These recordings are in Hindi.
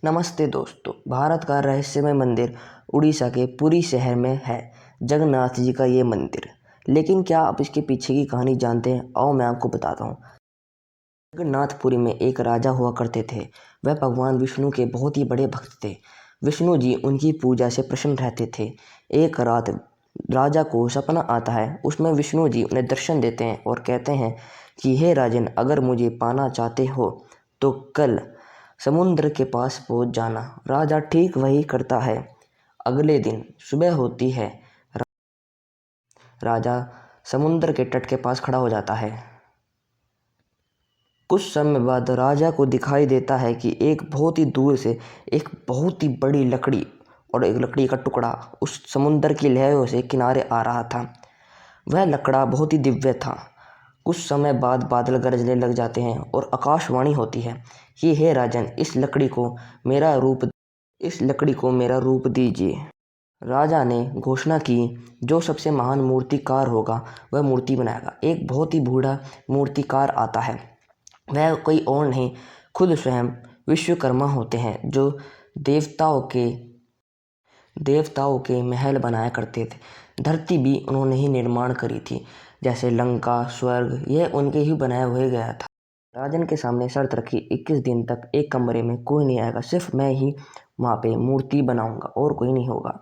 नमस्ते दोस्तों। भारत का रहस्यमय मंदिर उड़ीसा के पुरी शहर में है जगन्नाथ जी का ये मंदिर। लेकिन क्या आप इसके पीछे की कहानी जानते हैं? आओ मैं आपको बताता हूँ। जगन्नाथपुरी में एक राजा हुआ करते थे। वह भगवान विष्णु के बहुत ही बड़े भक्त थे। विष्णु जी उनकी पूजा से प्रसन्न रहते थे। एक रात राजा को सपना आता है। उसमें विष्णु जी उन्हें दर्शन देते हैं और कहते हैं कि हे राजन, अगर मुझे पाना चाहते हो तो कल समुद्र के पास पहुंच जाना। राजा ठीक वही करता है। अगले दिन सुबह होती है। राजा समुद्र के तट के पास खड़ा हो जाता है। कुछ समय बाद राजा को दिखाई देता है कि एक बहुत ही दूर से एक बहुत ही बड़ी लकड़ी और एक लकड़ी का टुकड़ा उस समुद्र की लहरों से किनारे आ रहा था। वह लकड़ा बहुत ही दिव्य था। कुछ समय बाद बादल गरजने लग जाते हैं और आकाशवाणी होती है कि हे राजन, इस लकड़ी को मेरा रूप दीजिए। राजा ने घोषणा की, जो सबसे महान मूर्तिकार होगा वह मूर्ति बनाएगा। एक बहुत ही बूढ़ा मूर्तिकार आता है। वह कोई और नहीं, खुद स्वयं विश्वकर्मा होते हैं, जो देवताओं के महल बनाया करते थे। धरती भी उन्होंने ही निर्माण करी थी, जैसे लंका, स्वर्ग, यह उनके ही बनाया हुए गया था। राजन के सामने शर्त रखी, 21 दिन तक एक कमरे में कोई नहीं आएगा, सिर्फ मैं ही वहाँ पे मूर्ति बनाऊंगा और कोई नहीं होगा।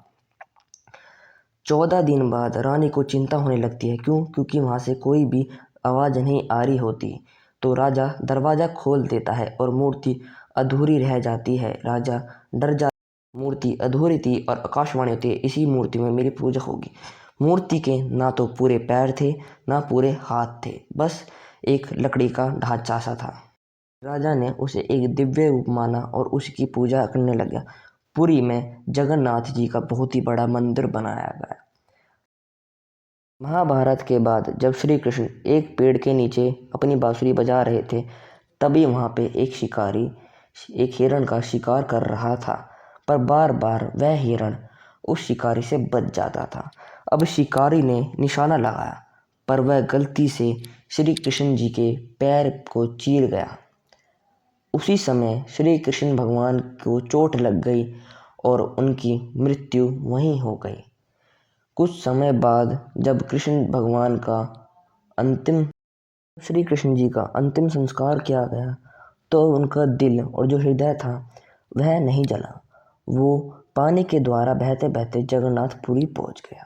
14 दिन बाद रानी को चिंता होने लगती है। क्योंकि वहाँ से कोई भी आवाज़ नहीं आ रही होती। तो राजा दरवाज़ा खोल देता है और मूर्ति अधूरी रह जाती है। राजा डर जा मूर्ति अधूरी थी और आकाशवाणी होती है, इसी मूर्ति में मेरी पूजा होगी। मूर्ति के ना तो पूरे पैर थे ना पूरे हाथ थे, बस एक लकड़ी का ढांचा सा था। राजा ने उसे एक दिव्य रूप माना और उसकी पूजा करने लगा। पुरी में जगन्नाथ जी का बहुत ही बड़ा मंदिर बनाया गया। महाभारत के बाद जब श्री कृष्ण एक पेड़ के नीचे अपनी बांसुरी बजा रहे थे, तभी वहाँ पे एक शिकारी एक हिरण का शिकार कर रहा था। पर बार बार वह हिरण उस शिकारी से बच जाता था। अब शिकारी ने निशाना लगाया, पर वह गलती से श्री कृष्ण जी के पैर को चीर गया। उसी समय श्री कृष्ण भगवान को चोट लग गई और उनकी मृत्यु वहीं हो गई। कुछ समय बाद जब श्री कृष्ण जी का अंतिम संस्कार किया गया, तो उनका दिल और जो हृदय था वह नहीं जला। वो पानी के द्वारा बहते बहते जगन्नाथपुरी पहुंच गया।